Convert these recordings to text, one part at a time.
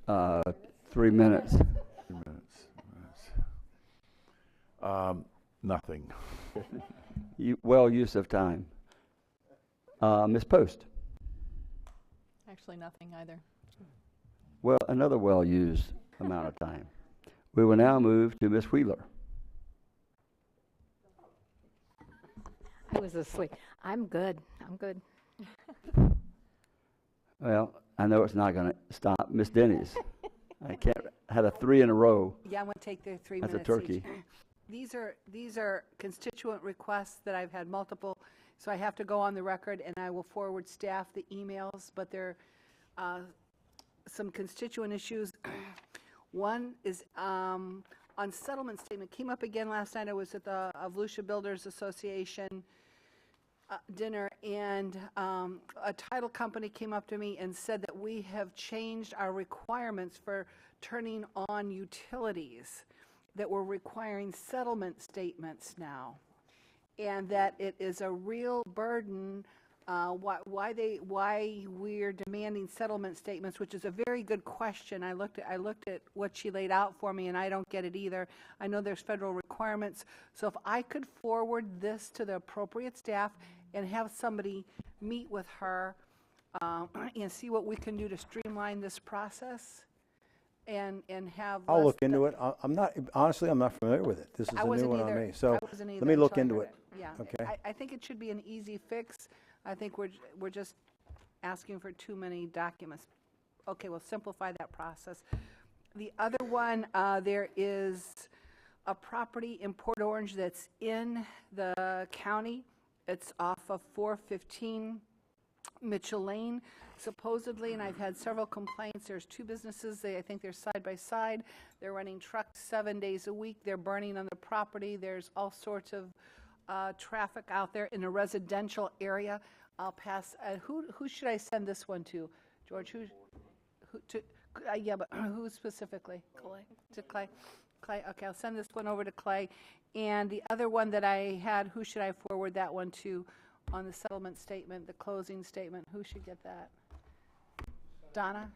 Uh, 3 minutes. 3 minutes. Nothing. Well use of time. Ms. Post. Actually, nothing either. Well, another well-used amount of time. We will now move to Ms. Wheeler. I was asleep. I'm good. Well, I know it's not going to stop. Ms. Denny's. I can't, had a 3 in a row. Yeah, I'm going to take their 3 That's a minutes turkey. each. These are constituent requests that I've had multiple, so I have to go on the record, and I will forward staff the emails, but they're some constituent issues. One is on settlement statement. Came up again last night. I was at the Volusia Builders Association dinner, and a title company came up to me and said that we have changed our requirements for turning on utilities, that we're requiring settlement statements now, and that it is a real burden why we're demanding settlement statements, which is a very good question. I looked at what she laid out for me, and I don't get it either. I know there's federal requirements, so if I could forward this to the appropriate staff and have somebody meet with her and see what we can do to streamline this process and have. I'll look into it. I'm not, honestly, I'm not familiar with it. This is I a new wasn't one on either. me. So I wasn't either let me look until I into heard it. Yeah. Okay. I think it should be an easy fix. I think we're just asking for too many documents. Okay, we'll simplify that process. The other one, there is a property in Port Orange that's in the county. It's off of 415 Mitchell Lane, supposedly, and I've had several complaints. There's 2 businesses. I think they're side by side. They're running trucks 7 days a week. They're burning on the property. There's all sorts of traffic out there in a residential area. I'll pass. Who should I send this one to, George? Who to? Yeah, but who specifically? Clay. To Clay. Clay. Okay, I'll send this one over to Clay. And the other one that I had, who should I forward that one to on the settlement statement, the closing statement? Who should get that? Donna?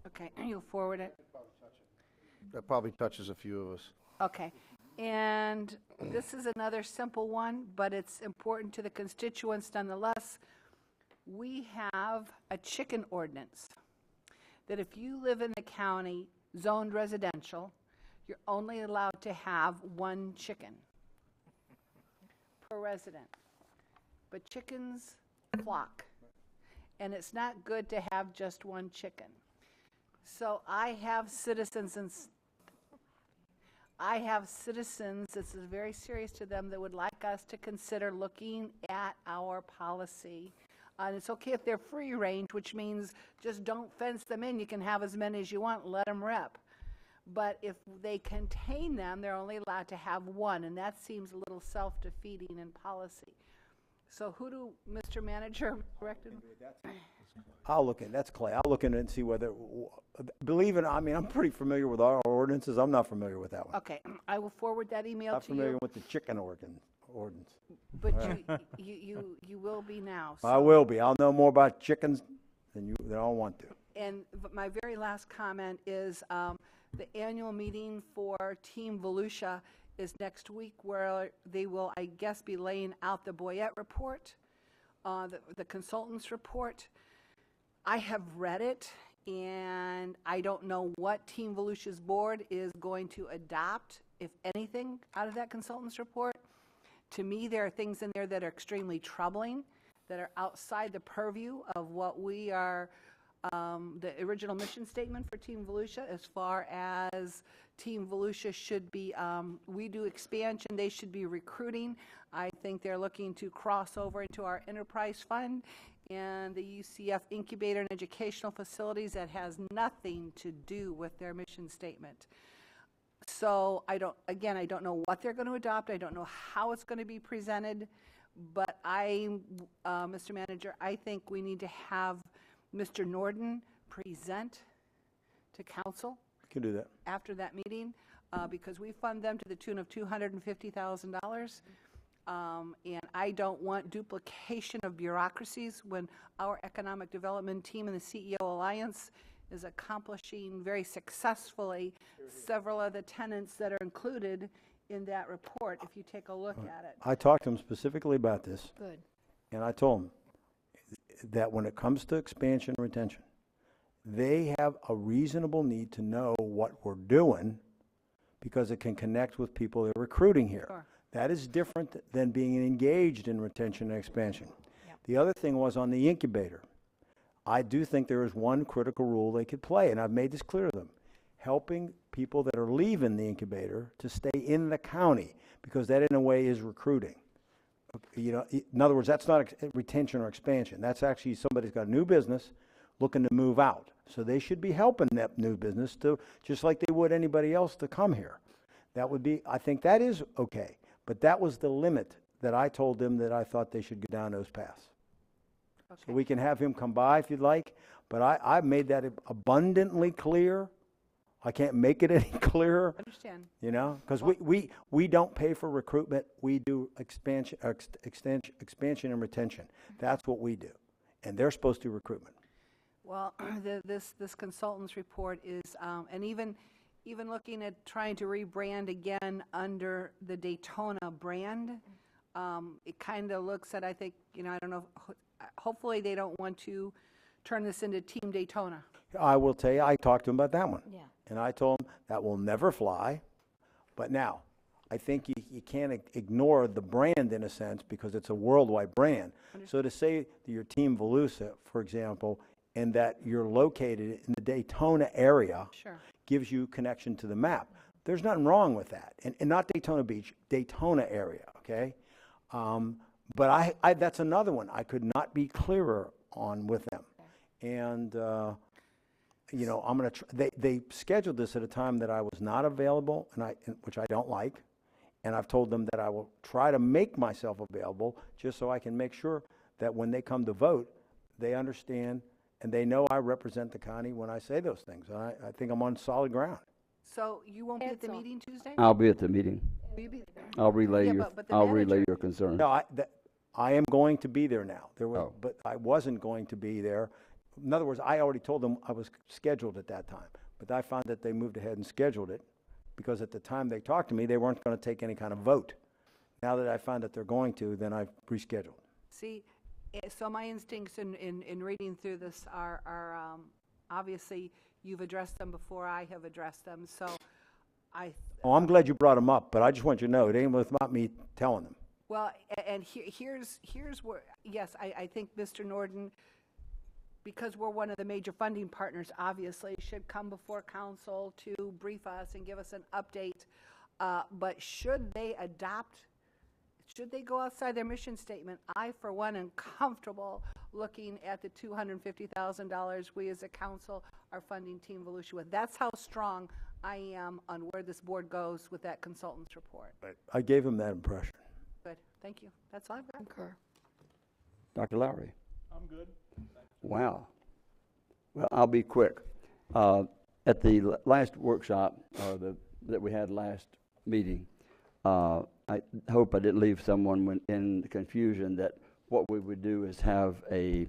Okay, you'll forward it. That probably touches a few of us. Okay. And this is another simple one, but it's important to the constituents nonetheless. We have a chicken ordinance that if you live in the county zoned residential, you're only allowed to have 1 chicken per resident. But chickens flock, and it's not good to have just 1 chicken. So I have citizens, this is very serious to them, that would like us to consider looking at our policy. And it's okay if they're free range, which means just don't fence them in. You can have as many as you want, let them rip. But if they contain them, they're only allowed to have 1, and that seems a little self-defeating in policy. So who do, Mr. Manager, directed? I'll look in. That's Clay. I'll look in it and see whether, believe it, I mean, I'm pretty familiar with our ordinances. I'm not familiar with that one. Okay, I will forward that email Not to familiar you. with the chicken ordinance. But you will be now. I so- will be. I'll know more about chickens than I want to. And my very last comment is the annual meeting for Team Volusia is next week, where they will, I guess, be laying out the Boyette report, the consultant's report. I have read it, and I don't know what Team Volusia's board is going to adopt, if anything, out of that consultant's report. To me, there are things in there that are extremely troubling, that are outside the purview of what we are, the original mission statement for Team Volusia, as far as Team Volusia should be, we do expansion, they should be recruiting. I think they're looking to cross over into our enterprise fund and the UCF incubator and educational facilities. That has nothing to do with their mission statement. So I don't know what they're going to adopt. I don't know how it's going to be presented, but Mr. Manager, I think we need to have Mr. Norden present to council. Can do that. After that meeting, because we fund them to the tune of $250,000. And I don't want duplication of bureaucracies when our economic development team and the CEO Alliance is accomplishing very successfully several of the tenants that are included in that report, if you take a look at it. I talked to them specifically about this, Good. and I told them that when it comes to expansion and retention, they have a reasonable need to know what we're doing because it can connect with people they're recruiting here. Sure. That is different and being engaged in retention and expansion. Yep. The other thing was on the incubator. I do think there is one critical role they could play, and I've made this clear to them. Helping people that are leaving the incubator to stay in the county, because that in a way is recruiting. You know, in other words, that's not retention or expansion. That's actually somebody's got a new business looking to move out. So they should be helping that new business to, just like they would anybody else to come here. That would be, I think that is okay. But that was the limit that I told them that I thought they should go down those paths. Okay. So we can have him come by if you'd like, but I've made that abundantly clear. I can't make it any clearer, Understand. you know, because we don't pay for recruitment. We do expansion and retention. That's what we do, and they're supposed to do recruitment. Well, this consultant's report is, and even looking at trying to rebrand again under the Daytona brand, it kind of looks at, I think, you know, I don't know, hopefully they don't want to turn this into Team Daytona. I will tell you, I talked to him about that one. Yeah. And I told him that will never fly. But now, I think you can't ignore the brand in a sense because it's a worldwide brand. So to say that you're Team Volusia, for example, and that you're located in the Daytona area Sure. gives you connection to the map. There's nothing wrong with that. And not Daytona Beach, Daytona area, okay? But I that's another one I could not be clearer on with them. And, you know, I'm going to, they scheduled this at a time that I was not available, which I don't like. And I've told them that I will try to make myself available just so I can make sure that when they come to vote, they understand and they know I represent the county when I say those things. And I think I'm on solid ground. So you won't be at the Cancel. meeting Tuesday? I'll be at the meeting. Will you be? I'll relay Yeah, your, but the I'll relay manager- your concern. No, I am going to be there now. Oh. But I wasn't going to be there. In other words, I already told them I was scheduled at that time. But I found that they moved ahead and scheduled it because at the time they talked to me, they weren't going to take any kind of vote. Now that I found that they're going to, then I've rescheduled. See, so my instincts in reading through this are obviously you've addressed them before I have addressed them. So Oh, I'm glad you brought them up, but I just want you to know, it ain't about me telling them. well, and here's where, yes, I think Mr. Norden, because we're one of the major funding partners, obviously, should come before council to brief us and give us an update. But should they go outside their mission statement, I, for one, am comfortable looking at the $250,000 we as a council are funding Team Volusia with. That's how strong I am on where this board goes with that consultant's report. I gave them that impression. Good, thank you. That's all I've got. Concur. Dr. Lowry? I'm good. Wow. Well, I'll be quick. At the last workshop, that we had last meeting, I hope I didn't leave someone in the confusion that what we would do is have a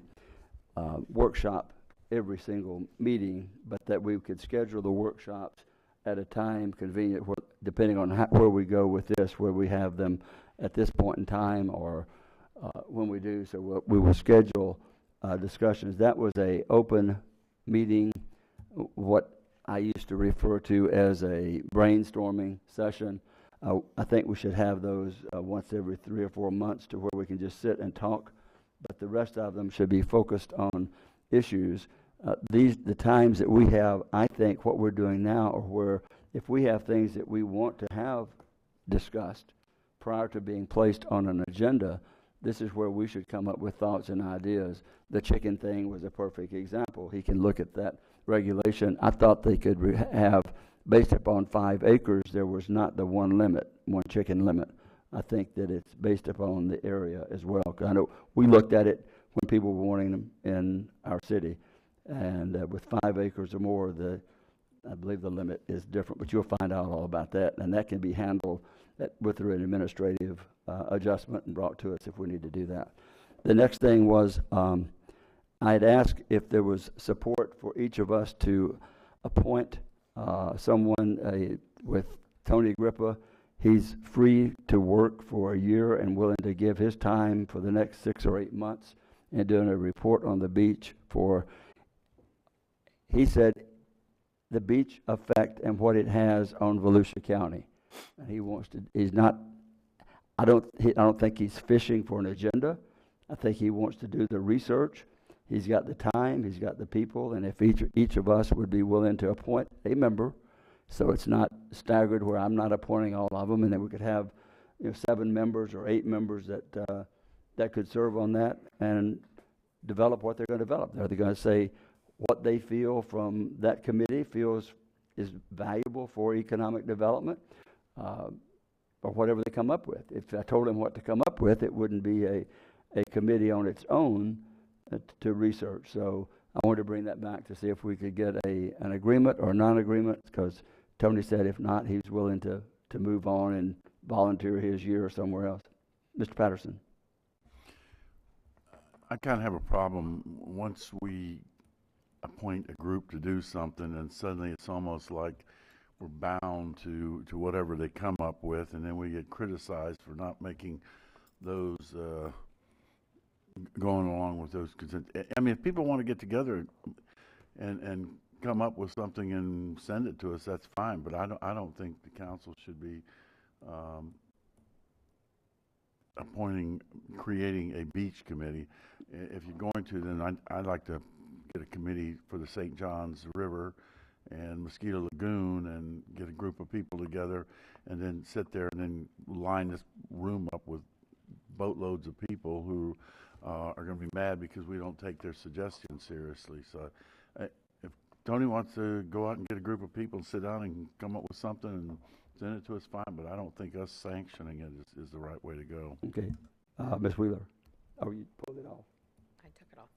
workshop every single meeting, but that we could schedule the workshops at a time convenient, depending on where we go with this, where we have them at this point in time or when we do. So we will schedule discussions. That was a open meeting, what I used to refer to as a brainstorming session. I think we should have those once every 3 or 4 months to where we can just sit and talk, but the rest of them should be focused on issues. The times that we have, I think what we're doing now are where if we have things that we want to have discussed prior to being placed on an agenda, this is where we should come up with thoughts and ideas. The chicken thing was a perfect example. He can look at that regulation. I thought they could have, based upon 5 acres, there was not the one chicken limit. I think that it's based upon the area as well. 'Cause I know we looked at it when people were wanting them in our city. And with 5 acres or more, I believe the limit is different, but you'll find out all about that. And that can be handled with an administrative adjustment and brought to us if we need to do that. The next thing was I'd asked if there was support for each of us to appoint someone with Tony Agrippa. He's free to work for a year and willing to give his time for the next 6 or 8 months and doing a report on the beach for, he said, the beach effect and what it has on Volusia County. And he wants to, he's not, I don't think he's fishing for an agenda. I think he wants to do the research. He's got the time, he's got the people, and if each of us would be willing to appoint a member, so it's not staggered where I'm not appointing all of them, and then we could have 7 members or 8 members that could serve on that and develop what they're going to develop. They're going to say what they feel from that committee feels is valuable for economic development, or whatever they come up with. If I told them what to come up with, it wouldn't be a committee on its own to research. So I wanted to bring that back to see if we could get an agreement or non-agreement, because Tony said if not, he's willing to move on and volunteer his year somewhere else. Mr. Patterson. I kind of have a problem once we appoint a group to do something and suddenly it's almost like we're bound to whatever they come up with, and then we get criticized for not making those going along with those consent. I mean, if people want to get together and come up with something and send it to us, that's fine. But I don't think the council should be creating a beach committee. If you're going to, then I'd like to get a committee for the St. Johns River and Mosquito Lagoon and get a group of people together and then sit there and then line this room up with boatloads of people who are going to be mad because we don't take their suggestions seriously. So if Tony wants to go out and get a group of people and sit down and come up with something and send it to us, fine, but I don't think us sanctioning it is the right way to go. Okay. Ms. Wheeler. Oh, you pulled it off. I took it off.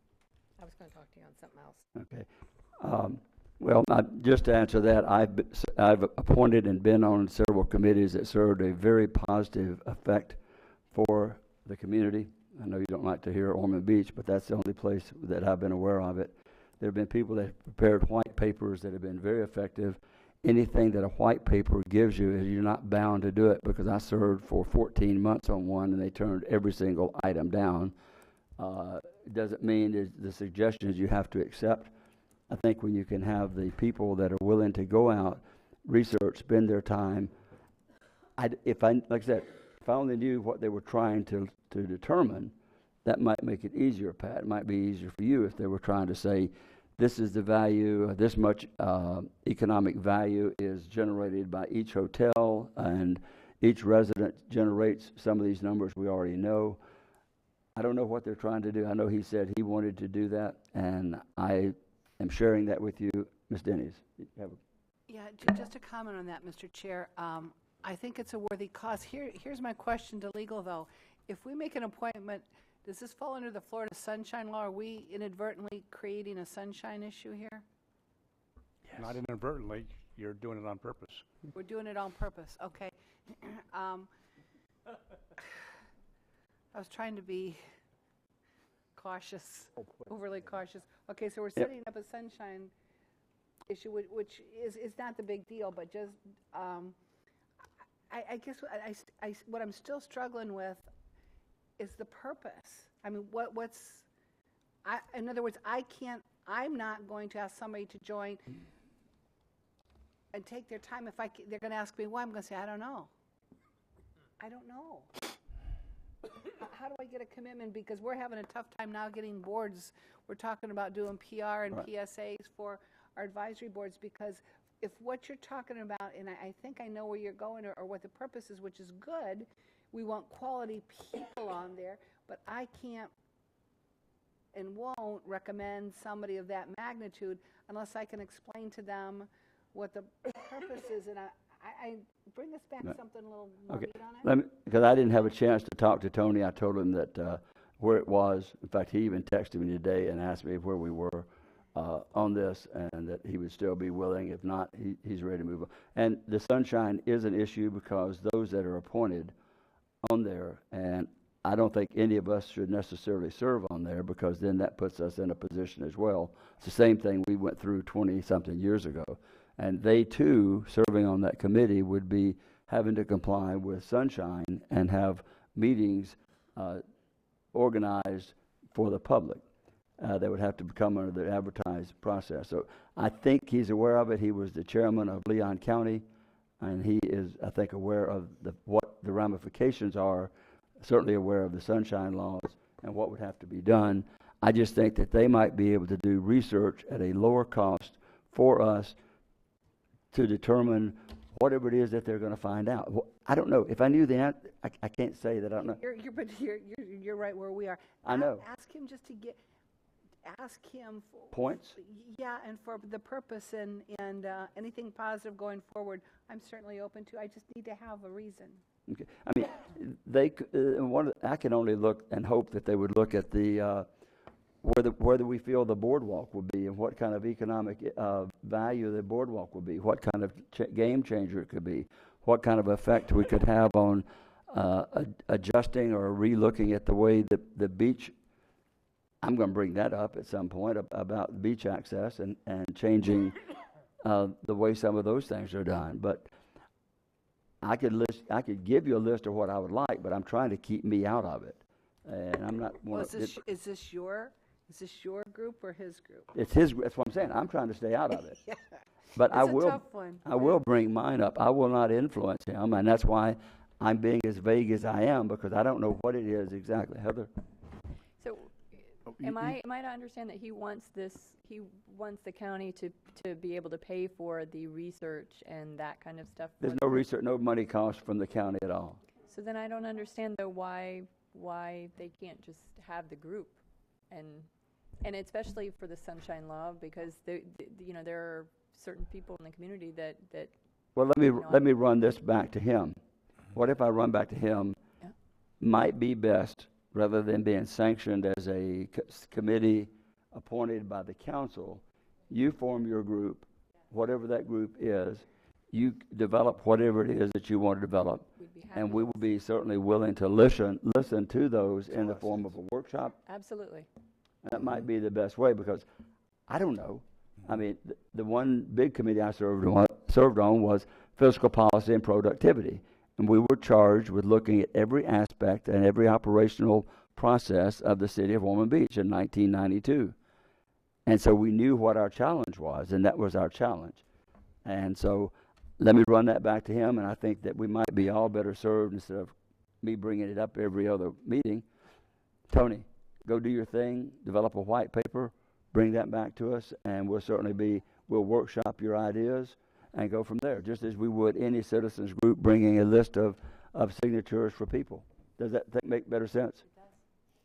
I was going to talk to you on something else. Okay. Well, just to answer that, I've appointed and been on several committees that served a very positive effect for the community. I know you don't like to hear Ormond Beach, but that's the only place that I've been aware of it. There have been people that have prepared white papers that have been very effective. Anything that a white paper gives you is you're not bound to do it, because I served for 14 months on one and they turned every single item down. It doesn't mean the suggestions you have to accept. I think when you can have the people that are willing to go out, research, spend their time, like I said, if I only knew what they were trying to determine, that might make it easier, Pat. It might be easier for you if they were trying to say, this is the value, this much economic value is generated by each hotel, and each resident generates some of these numbers we already know. I don't know what they're trying to do. I know he said he wanted to do that, and I am sharing that with you. Ms. Denny's. Yeah, just a comment on that, Mr. Chair. I think it's a worthy cause. Here's my question to legal, though. If we make an appointment, does this fall under the Florida Sunshine Law? Are we inadvertently creating a sunshine issue here? Yes. Not inadvertently. You're doing it on purpose. We're doing it on purpose. Okay. I was trying to be cautious, overly cautious. Okay, so we're setting up a sunshine issue, which is not the big deal, but just I guess what I'm still struggling with is the purpose. I mean, in other words, I'm not going to ask somebody to join and take their time. If they're going to ask me why, I'm going to say, I don't know. I don't know. How do I get a commitment? Because we're having a tough time now getting boards. We're talking about doing PR and PSAs for our advisory boards, because if what you're talking about, and I think I know where you're going or what the purpose is, which is good, we want quality people on there, but I can't and won't recommend somebody of that magnitude unless I can explain to them what the purpose is. And I bring us back something a little more meat on it. Because I didn't have a chance to talk to Tony. I told him that where it was. In fact, he even texted me today and asked me where we were on this, and that he would still be willing. If not, he's ready to move on. And the sunshine is an issue because those that are appointed on there, and I don't think any of us should necessarily serve on there, because then that puts us in a position as well. It's the same thing we went through 20-something years ago. And they too, serving on that committee, would be having to comply with Sunshine and have meetings organized for the public. They would have to come under the advertised process. So I think he's aware of it. He was the chairman of Leon County, and he is, I think, aware of what the ramifications are, certainly aware of the Sunshine laws and what would have to be done. I just think that they might be able to do research at a lower cost for us to determine whatever it is that they're going to find out. I don't know. If I knew the answer, I can't say that I don't know. You're right where we are. I know. Ask him just to ask him for Points? Yeah, and for the purpose and anything positive going forward, I'm certainly open to. I just need to have a reason. Okay. I mean, I can only look and hope that they would look at the whether we feel the boardwalk will be, and what kind of economic value the boardwalk will be, what kind of game changer it could be, what kind of effect we could have on adjusting or re-looking at the way the beach. I'm going to bring that up at some point about beach access and changing the way some of those things are done. But I could give you a list of what I would like, but I'm trying to keep me out of it, and I'm not. Well, is this your group or his group? It's his. That's what I'm saying. I'm trying to stay out of it. Yeah. But It's a tough one. I will bring mine up. I will not influence him, and that's why I'm being as vague as I am, because I don't know what it is exactly. Heather? So, am I to understand that he wants the county to be able to pay for the research and that kind of stuff? There's no research, no money cost from the county at all. So then I don't understand though why they can't just have the group, and especially for the Sunshine Law, because there are certain people in the community that. Well, let me run this back to him. What if I run back to him? Yeah. Might be best, rather than being sanctioned as a committee appointed by the council, you form your group, whatever that group is, you develop whatever it is that you want to develop, and we will be certainly willing to listen to those in the form of a workshop. Absolutely. That might be the best way, because I don't know. I mean, the one big committee I served on was fiscal policy and productivity. And we were charged with looking at every aspect and every operational process of the city of Ormond Beach in 1992. And so we knew what our challenge was, and that was our challenge. And so let me run that back to him, and I think that we might be all better served instead of me bringing it up every other meeting. Tony, go do your thing, develop a white paper, bring that back to us, and we'll workshop your ideas and go from there, just as we would any citizens group bringing a list of signatures for people. Does that make better sense?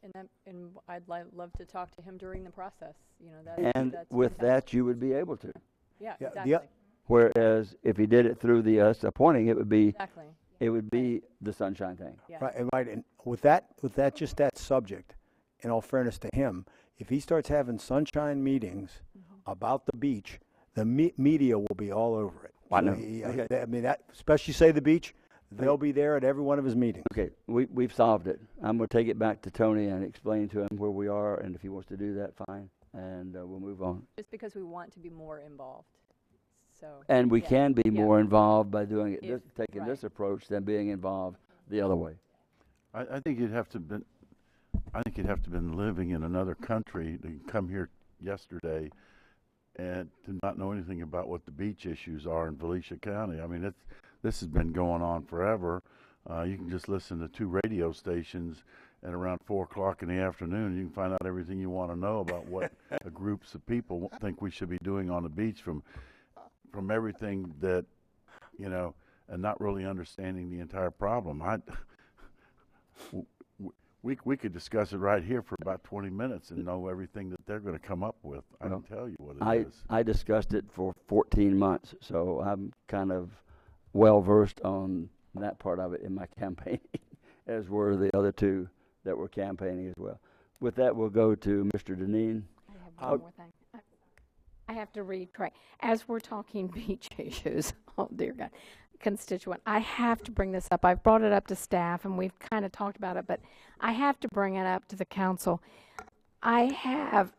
It does. And I'd love to talk to him during the process. And that's with fantastic. that, you would be able to. Yeah, Yeah, exactly. Whereas if he did it through the us appointing, it would be Exactly. the Sunshine thing. Yeah. Right, and with that, just that subject, in all fairness to him, if he starts having Sunshine meetings about the beach, the media will be all over it. I know. I mean, that, especially say the beach, they'll be there at every one of his meetings. Okay, we've solved it. I'm going to take it back to Tony and explain to him where we are, and if he wants to do that, fine, and we'll move on. Just because we want to be more involved. So. And we yeah. can be Yeah. more involved by doing it, taking right. this approach than being involved the other way. I think you'd have to been living in another country to come here yesterday and to not know anything about what the beach issues are in Volusia County. I mean, this has been going on forever. You can just listen to 2 radio stations at around 4 o'clock in the afternoon, and you can find out everything you want to know about what groups of people think we should be doing on the beach, from everything that, and not really understanding the entire problem. We could discuss it right here for about 20 minutes and know everything that they're going to come up with. I can tell you what it is. I discussed it for 14 months, so I'm kind of well-versed on that part of it in my campaigning, as were the other 2 that were campaigning as well. With that, we'll go to Mr. Deneen. I have one more thing. I have to retract. As we're talking beach issues, oh dear God, constituent. I have to bring this up. I've brought it up to staff, and we've kind of talked about it, but I have to bring it up to the council. I have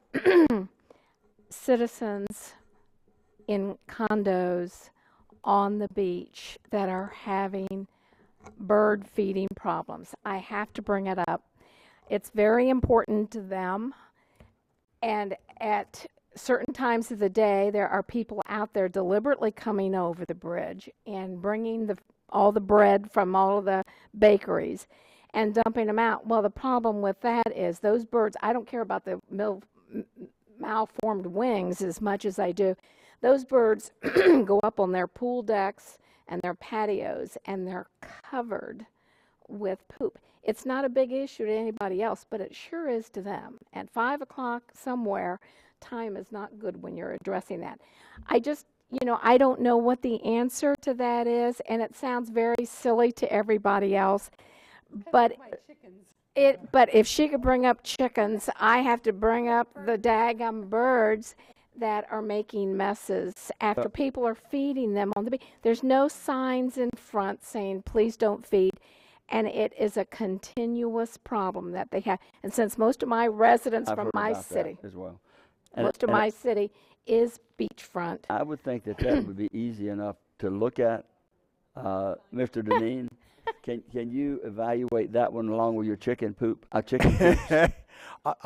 citizens in condos on the beach that are having bird feeding problems. I have to bring it up. It's very important to them, and at certain times of the day, there are people out there deliberately coming over the bridge and bringing all the bread from all of the bakeries and dumping them out. Well, the problem with that is those birds, I don't care about the malformed wings as much as I do. Those birds go up on their pool decks and their patios, and they're covered with poop. It's not a big issue to anybody else, but it sure is to them. At 5 o'clock somewhere, time is not good when you're addressing that. I just, I don't know what the answer to that is, and it sounds very silly to everybody else. But but if she could bring up chickens, I have to bring up the daggum birds that are making messes after people are feeding them on the beach. There's no signs in front saying, please don't feed. And it is a continuous problem that they have. And since most of my residents I've from heard my about that city, as well. most of my city is beachfront. I would think that would be easy enough to look at. Mr. Deneen, can you evaluate that one along with your chicken poop? Chicken poop.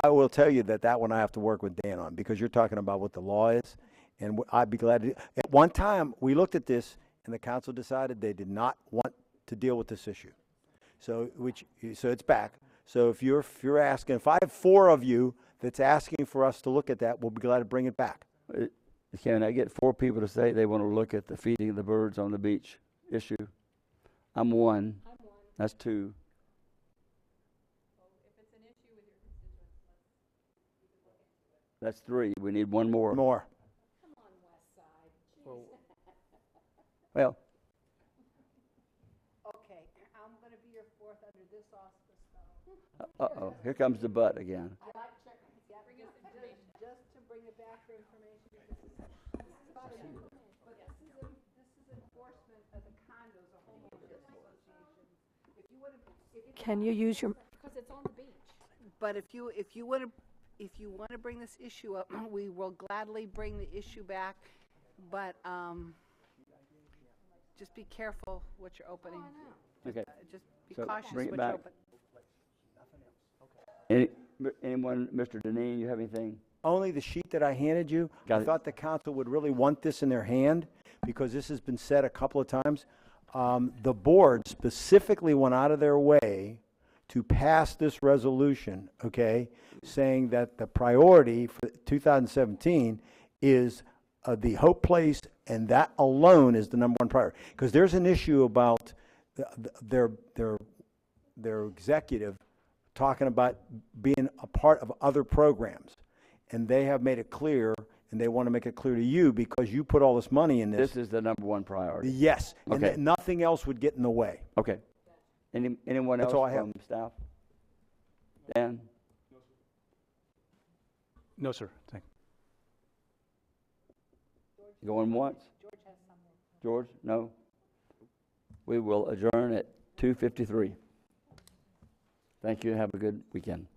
I will tell you that one I have to work with Dan on, because you're talking about what the law is, and I'd be glad to. At one time, we looked at this, and the council decided they did not want to deal with this issue. So it's back. So if you're asking, if I have 4 of you that's asking for us to look at that, we'll be glad to bring it back. Can I get 4 people to say they want to look at the feeding of the birds on the beach issue? I'm one. That's 2. That's 3. We need 1 more. More. Well, Okay, I'm going to be your 4th under this auspice, uh-oh, here comes the butt again. I like chickens. Yeah, just to bring it back for information. This is about but this is enforcement of the condos, a homeowners association. If you want to, Can you use your, because it's on the beach. but if you want to bring this issue up, we will gladly bring the issue back. But just be careful what you're opening. Okay. Just be So cautious bring it what back. you open. Anyone, Mr. Deneen, you have anything? Only the sheet that I handed you, Got I it. thought the council would really want this in their hand, because this has been said a couple of times. The board specifically went out of their way to pass this resolution, okay, saying that the priority for 2017 is the Hope Place, and that alone is the number 1 priority. Because there's an issue about their executive talking about being a part of other programs, and they have made it clear, and they want to make it clear to you, because you put all this money in this. This is the number 1 priority. Yes, and Okay. that nothing else would get in the way. Okay. Anyone That's else all I have. from staff? Dan? No, sir. Thank Going once? George? No? We will adjourn at 2:53. Thank you. Have a good weekend.